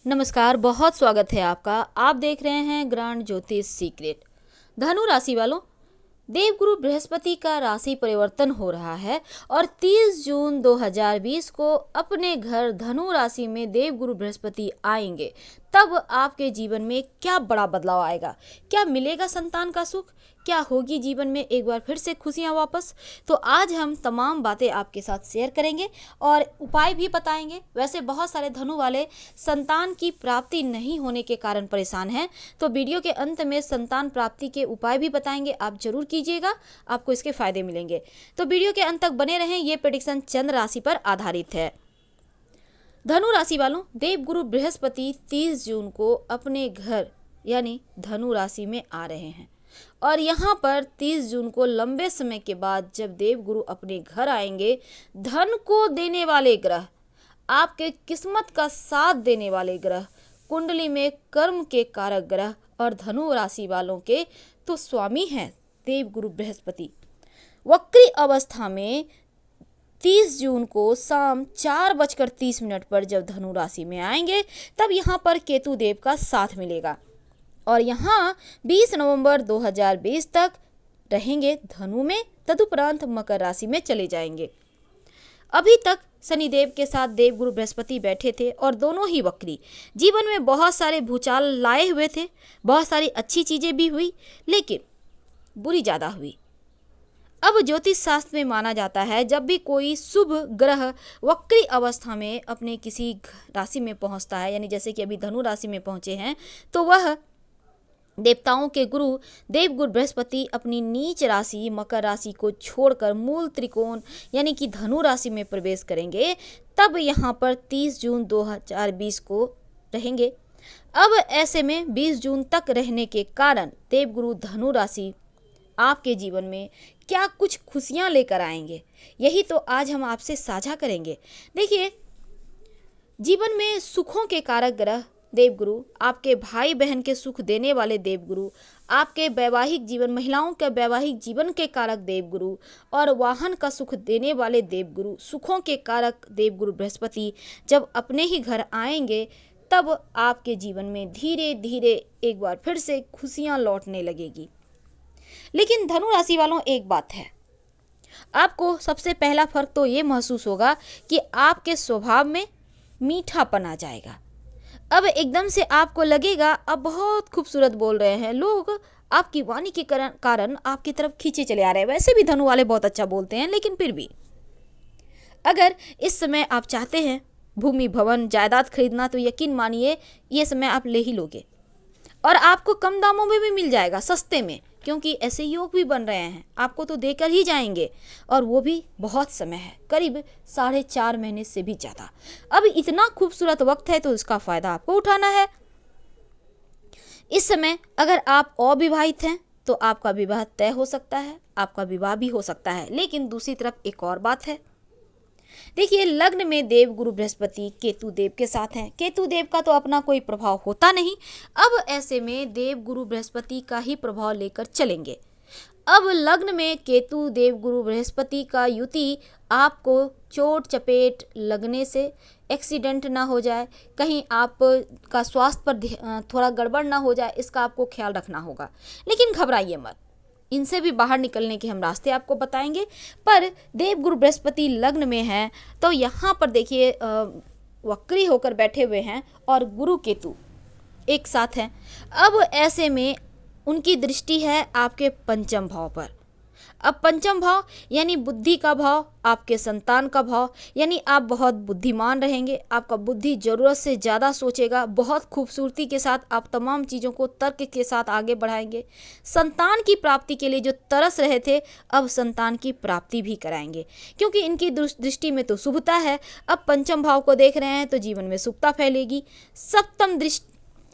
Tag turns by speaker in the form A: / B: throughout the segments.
A: नमस्कार, बहुत स्वागत है आपका। आप देख रहे हैं ग्रांड ज्योतिष सीक्रेट। धनु राशि वालों, देवगुरु बृहस्पति का राशि परिवर्तन हो रहा है और 30 जून 2020 को अपने घर धनु राशि में देवगुरु बृहस्पति आएंगे। तब आपके जीवन में क्या बड़ा बदलाव आएगा? क्या मिलेगा संतान का सुख? क्या होगी जीवन में एक बार फिर से खुशियां वापस? तो आज हम तमाम बातें आपके साथ शेयर करेंगे और उपाय भी बताएंगे। वैसे बहुत सारे धनु वाले संतान की प्राप्ति नहीं होने के कारण परेशान हैं, तो वीडियो के अंत में संतान प्राप्ति के उपाय भी बताएंगे। आप जरूर कीजिएगा, आपको इसके फायदे मिलेंगे। तो वीडियो के अंत तक बने रहें। ये प्रेडिक्शन चंद्र राशि पर आधारित है। धनु राशि वालों, देवगुरु बृहस्पति 30 जून को अपने घर यानी धनु राशि में आ रहे हैं और यहाँ पर 30 जून को लंबे समय के बाद जब देवगुरु अपने घर आएंगे, धन को देने वाले ग्रह, आपके किस्मत का साथ देने वाले ग्रह, कुंडली में कर्म के कारक ग्रह और धनु राशि वालों के तो स्वामी हैं देवगुरु बृहस्पति, वक्री अवस्था में 30 जून को शाम 4:30 पर जब धनु राशि में आएंगे, तब यहाँ पर केतु देव का साथ मिलेगा और यहाँ 20 नवंबर 2020 तक रहेंगे धनु में, तदुपरांत मकर राशि में चले जाएंगे। अभी तक शनिदेव के साथ देवगुरु बृहस्पति बैठे थे और दोनों ही वक्री। जीवन में बहुत सारे भूचाल लाए हुए थे, बहुत सारी अच्छी चीज़ें भी हुई, लेकिन बुरी ज़्यादा हुई। अब ज्योतिष शास्त्र में माना जाता है, जब भी कोई शुभ ग्रह वक्री अवस्था में अपने किसी राशि में पहुंचता है, यानी जैसे कि अभी धनु राशि में पहुंचे हैं, तो वह देवताओं के गुरु देवगुरु बृहस्पति अपनी नीच राशि मकर राशि को छोड़कर मूल त्रिकोण यानी कि धनु राशि में प्रवेश करेंगे। तब यहाँ पर 30 जून 2020 को रहेंगे। अब ऐसे में 20 जून तक रहने के कारण देवगुरु धनु राशि आपके जीवन में क्या कुछ खुशियाँ लेकर आएंगे, यही तो आज हम आपसे साझा करेंगे। देखिए, जीवन में सुखों के कारक ग्रह देवगुरु, आपके भाई बहन के सुख देने वाले देवगुरु, आपके वैवाहिक जीवन, महिलाओं के वैवाहिक जीवन के कारक देवगुरु और वाहन का सुख देने वाले देवगुरु, सुखों के कारक देवगुरु बृहस्पति जब अपने ही घर आएंगे, तब आपके जीवन में धीरे धीरे एक बार फिर से खुशियाँ लौटने लगेगी। लेकिन धनु राशि वालों, एक बात है, आपको सबसे पहला फर्क तो ये महसूस होगा कि आपके स्वभाव में मीठापन आ जाएगा। अब एकदम से आपको लगेगा आप बहुत खूबसूरत बोल रहे हैं, लोग आपकी वाणी के कारण आपकी तरफ खींचे चले आ रहे हैं। वैसे भी धनु वाले बहुत अच्छा बोलते हैं, लेकिन फिर भी अगर इस समय आप चाहते हैं भूमि भवन जायदाद खरीदना, तो यकीन मानिए ये समय आप ले ही लोगे और आपको कम दामों में भी मिल जाएगा, सस्ते में, क्योंकि ऐसे योग भी बन रहे हैं। आपको तो देकर ही जाएंगे और वो भी बहुत समय है, करीब 4.5 महीने से भी ज़्यादा। अब इतना खूबसूरत वक्त है तो इसका फ़ायदा आपको उठाना है। इस समय अगर आप अविवाहित हैं तो आपका विवाह तय हो सकता है, आपका विवाह भी हो सकता है। लेकिन दूसरी तरफ एक और बात है, देखिए, लग्न में देवगुरु बृहस्पति केतु देव के साथ हैं। केतु देव का तो अपना कोई प्रभाव होता नहीं। अब ऐसे में देवगुरु बृहस्पति का ही प्रभाव लेकर चलेंगे। अब लग्न में केतु देवगुरु बृहस्पति का युति आपको चोट चपेट लगने से, एक्सीडेंट ना हो जाए, कहीं आप का स्वास्थ्य पर थोड़ा गड़बड़ ना हो जाए, इसका आपको ख्याल रखना होगा। लेकिन घबराइए मत, इनसे भी बाहर निकलने के हम रास्ते आपको बताएंगे। पर देवगुरु बृहस्पति लग्न में हैं तो यहाँ पर देखिए वक्री होकर बैठे हुए हैं और गुरु केतु एक साथ हैं। अब ऐसे में उनकी दृष्टि है आपके पंचम भाव पर। अब पंचम भाव यानी बुद्धि का भाव, आपके संतान का भाव, यानी आप बहुत बुद्धिमान रहेंगे। आपका बुद्धि ज़रूरत से ज़्यादा सोचेगा, बहुत खूबसूरती के साथ आप तमाम चीज़ों को तर्क के साथ आगे बढ़ाएंगे। संतान की प्राप्ति के लिए जो तरस रहे थे, अब संतान की प्राप्ति भी कराएंगे, क्योंकि इनकी दृष्टि में तो शुभता है। अब पंचम भाव को देख रहे हैं तो जीवन में शुभता फैलेगी।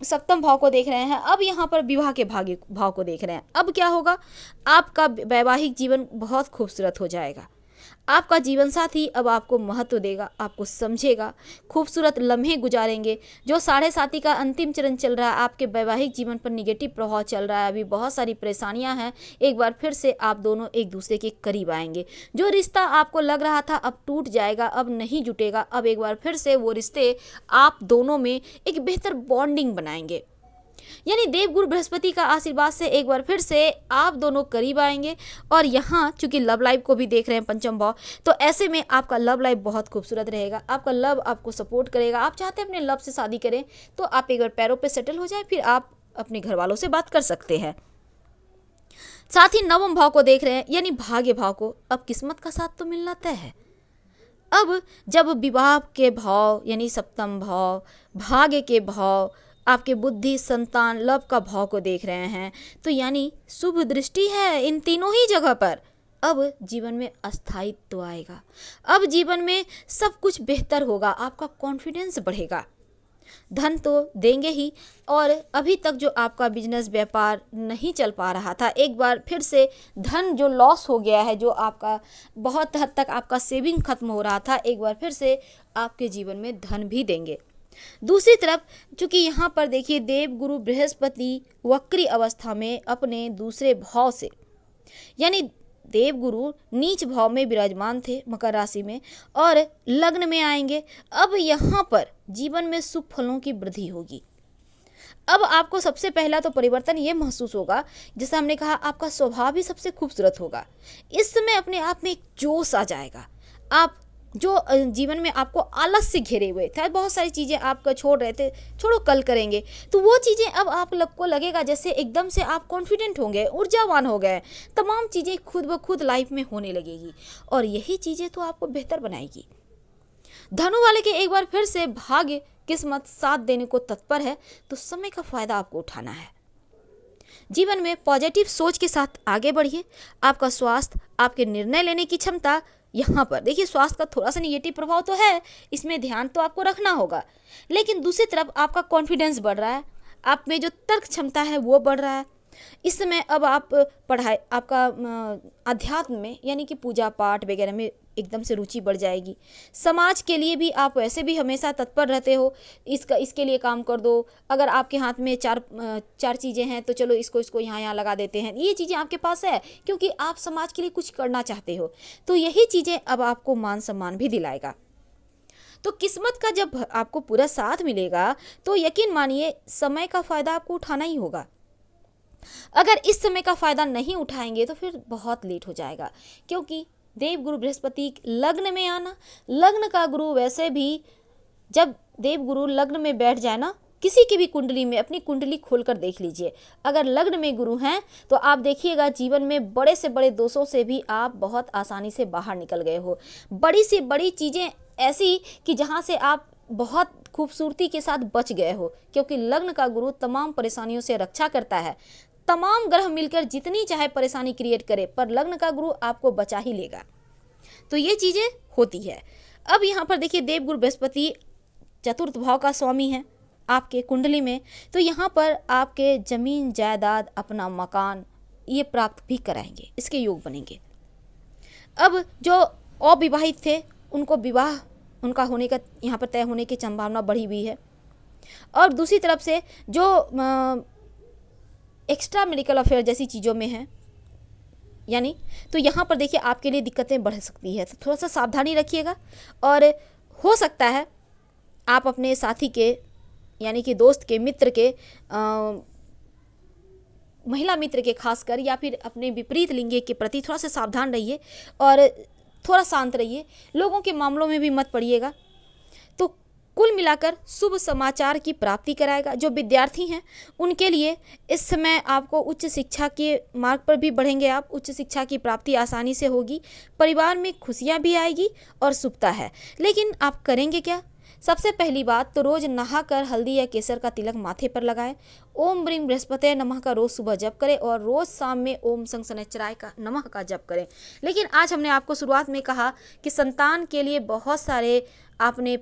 A: सप्तम भाव को देख रहे हैं, अब यहाँ पर विवाह के भाव को देख रहे हैं। अब क्या होगा, आपका वैवाहिक जीवन बहुत खूबसूरत हो जाएगा। आपका जीवन साथी अब आपको महत्व देगा, आपको समझेगा, खूबसूरत लम्हे गुजारेंगे। जो साढ़े साथी का अंतिम चरण चल रहा है, आपके वैवाहिक जीवन पर निगेटिव प्रभाव चल रहा है, अभी बहुत सारी परेशानियां हैं, एक बार फिर से आप दोनों एक दूसरे के करीब आएंगे। जो रिश्ता आपको लग रहा था अब टूट जाएगा, अब नहीं जुटेगा, अब एक बार फिर से वो रिश्ते आप दोनों में एक बेहतर बॉन्डिंग बनाएंगे। यानी देवगुरु बृहस्पति का आशीर्वाद से एक बार फिर से आप दोनों करीब आएंगे। और यहाँ चूंकि लव लाइफ को भी देख रहे हैं पंचम भाव, तो ऐसे में आपका लव लाइफ बहुत खूबसूरत रहेगा। आपका लव आपको सपोर्ट करेगा। आप चाहते हैं अपने लव से शादी करें तो आप एक बार पैरों पे सेटल हो जाए, फिर आप अपने घर वालों से बात कर सकते हैं। साथ ही नवम भाव को देख रहे हैं, यानी भाग्य भाव को। अब किस्मत का साथ तो मिलना तय है। अब जब विवाह के भाव यानी सप्तम भाव, भाग्य के भाव, आपके बुद्धि, संतान, लव का भाव को देख रहे हैं, तो यानी शुभ दृष्टि है इन तीनों ही जगह पर। अब जीवन में अस्थायित्व आएगा। अब जीवन में सब कुछ बेहतर होगा, आपका कॉन्फिडेंस बढ़ेगा। धन तो देंगे ही, और अभी तक जो आपका बिजनेस व्यापार नहीं चल पा रहा था, एक बार फिर से धन जो लॉस हो गया है, जो आपका बहुत हद तक आपका सेविंग खत्म हो रहा था, एक बार फिर से आपके जीवन में धन भी देंगे। दूसरी तरफ चूंकि यहाँ पर देखिए देवगुरु बृहस्पति वक्री अवस्था में अपने दूसरे भाव से, यानी देवगुरु नीच भाव में विराजमान थे मकर राशि में, और लग्न में आएंगे। अब यहाँ पर जीवन में शुभ फलों की वृद्धि होगी। अब आपको सबसे पहला तो परिवर्तन ये महसूस होगा, जैसा हमने कहा, आपका स्वभाव भी सबसे खूबसूरत होगा। इस समय अपने आप में एक जोश आ जाएगा। आप जो जीवन में आपको आलस से घिरे हुए थे, बहुत सारी चीज़ें आपका छोड़ रहे थे, छोड़ो कल करेंगे, तो वो चीज़ें अब आप लोग को लगेगा जैसे एकदम से आप कॉन्फिडेंट होंगे, ऊर्जावान हो गए। तमाम चीज़ें खुद ब खुद लाइफ में होने लगेगी, और यही चीज़ें तो आपको बेहतर बनाएगी। धनु वाले के एक बार फिर से भाग्य किस्मत साथ देने को तत्पर है, तो समय का फायदा आपको उठाना है। जीवन में पॉजिटिव सोच के साथ आगे बढ़िए। आपका स्वास्थ्य, आपके निर्णय लेने की क्षमता, यहाँ पर देखिए स्वास्थ्य का थोड़ा सा निगेटिव प्रभाव तो है, इसमें ध्यान तो आपको रखना होगा, लेकिन दूसरी तरफ आपका कॉन्फिडेंस बढ़ रहा है, आप में जो तर्क क्षमता है वो बढ़ रहा है। इस समय अब आप पढ़ाई, आपका अध्यात्म में यानी कि पूजा पाठ वगैरह में एकदम से रुचि बढ़ जाएगी। समाज के लिए भी आप वैसे भी हमेशा तत्पर रहते हो, इसके लिए काम कर दो। अगर आपके हाथ में चार चीज़ें हैं तो चलो इसको यहाँ लगा देते हैं, ये चीज़ें आपके पास है क्योंकि आप समाज के लिए कुछ करना चाहते हो, तो यही चीज़ें अब आपको मान सम्मान भी दिलाएगा। तो किस्मत का जब आपको पूरा साथ मिलेगा तो यकीन मानिए समय का फ़ायदा आपको उठाना ही होगा। अगर इस समय का फ़ायदा नहीं उठाएंगे तो फिर बहुत लेट हो जाएगा, क्योंकि देवगुरु बृहस्पति लग्न में आना, लग्न का गुरु वैसे भी जब देवगुरु लग्न में बैठ जाए ना, किसी की भी कुंडली में अपनी कुंडली खोलकर देख लीजिए, अगर लग्न में गुरु हैं तो आप देखिएगा जीवन में बड़े से बड़े दोषों से भी आप बहुत आसानी से बाहर निकल गए हो। बड़ी से बड़ी चीज़ें ऐसी कि जहाँ से आप बहुत खूबसूरती के साथ बच गए हो, क्योंकि लग्न का गुरु तमाम परेशानियों से रक्षा करता है। तमाम ग्रह मिलकर जितनी चाहे परेशानी क्रिएट करे, पर लग्न का गुरु आपको बचा ही लेगा। तो ये चीज़ें होती है। अब यहाँ पर देखिए देवगुरु बृहस्पति चतुर्थ भाव का स्वामी है आपके कुंडली में, तो यहाँ पर आपके जमीन जायदाद, अपना मकान ये प्राप्त भी कराएंगे, इसके योग बनेंगे। अब जो अविवाहित थे उनको विवाह उनका होने का यहाँ पर तय होने की संभावना बढ़ी हुई है। और दूसरी तरफ से जो एक्स्ट्रा मेडिकल अफेयर जैसी चीज़ों में है, यानी तो यहाँ पर देखिए आपके लिए दिक्कतें बढ़ सकती है, तो थोड़ा सा सावधानी रखिएगा। और हो सकता है आप अपने साथी के यानी कि दोस्त के, मित्र के, महिला मित्र के खासकर, या फिर अपने विपरीत लिंग के प्रति थोड़ा सा सावधान रहिए और थोड़ा शांत रहिए, लोगों के मामलों में भी मत पड़िएगा। तो कुल मिलाकर शुभ समाचार की प्राप्ति कराएगा। जो विद्यार्थी हैं उनके लिए इस समय आपको उच्च शिक्षा के मार्ग पर भी बढ़ेंगे, आप उच्च शिक्षा की प्राप्ति आसानी से होगी, परिवार में खुशियां भी आएगी और शुभता है। लेकिन आप करेंगे क्या? सबसे पहली बात तो रोज नहाकर हल्दी या केसर का तिलक माथे पर लगाएं। ओम ब्रीम बृहस्पति नमः का रोज सुबह जप करें और रोज शाम में ओम संग शनैश्चराय का नमः का जप करें। लेकिन आज हमने आपको शुरुआत में कहा कि संतान के लिए बहुत सारे आपने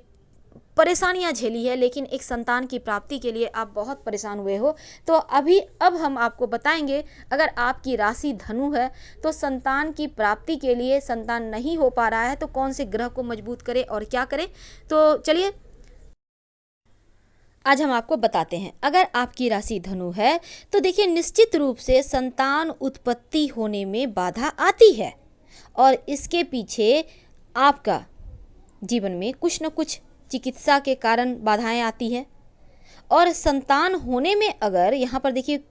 A: परेशानियां झेली है, लेकिन एक संतान की प्राप्ति के लिए आप बहुत परेशान हुए हो। तो अब हम आपको बताएंगे, अगर आपकी राशि धनु है तो संतान की प्राप्ति के लिए, संतान नहीं हो पा रहा है तो कौन से ग्रह को मजबूत करें और क्या करें। तो चलिए आज हम आपको बताते हैं। अगर आपकी राशि धनु है तो देखिए, निश्चित रूप से संतान उत्पत्ति होने में बाधा आती है और इसके पीछे आपका जीवन में कुछ न कुछ चिकित्सा के कारण बाधाएं आती है। और संतान होने में अगर यहाँ पर देखिए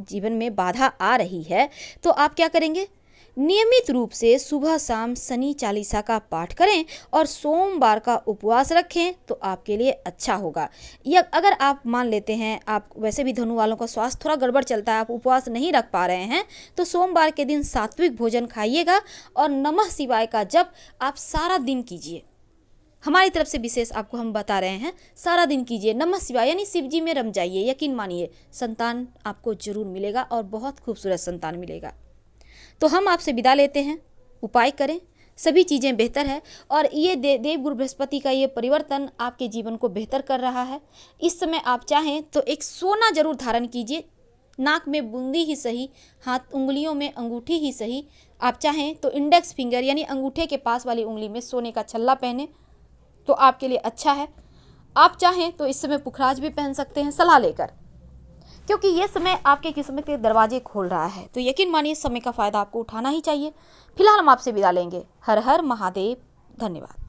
A: जीवन में बाधा आ रही है तो आप क्या करेंगे, नियमित रूप से सुबह शाम शनि चालीसा का पाठ करें और सोमवार का उपवास रखें तो आपके लिए अच्छा होगा। या अगर आप मान लेते हैं, आप वैसे भी धनु वालों का स्वास्थ्य थोड़ा गड़बड़ चलता है, आप उपवास नहीं रख पा रहे हैं, तो सोमवार के दिन सात्विक भोजन खाइएगा और नमः शिवाय का जप आप सारा दिन कीजिए। हमारी तरफ से विशेष आपको हम बता रहे हैं, सारा दिन कीजिए नमः शिवाय, यानी शिव जी में रम जाइए। यकीन मानिए संतान आपको जरूर मिलेगा और बहुत खूबसूरत संतान मिलेगा। तो हम आपसे विदा लेते हैं, उपाय करें, सभी चीज़ें बेहतर है। और ये देवगुरु बृहस्पति का ये परिवर्तन आपके जीवन को बेहतर कर रहा है। इस समय आप चाहें तो एक सोना जरूर धारण कीजिए, नाक में बूंदी ही सही, हाथ उंगलियों में अंगूठी ही सही। आप चाहें तो इंडेक्स फिंगर यानी अंगूठे के पास वाली उंगली में सोने का छल्ला पहने तो आपके लिए अच्छा है। आप चाहें तो इस समय पुखराज भी पहन सकते हैं सलाह लेकर, क्योंकि ये समय आपके किस्मत के दरवाजे खोल रहा है। तो यकीन मानिए समय का फ़ायदा आपको उठाना ही चाहिए। फिलहाल हम आपसे विदा लेंगे। हर हर महादेव, धन्यवाद।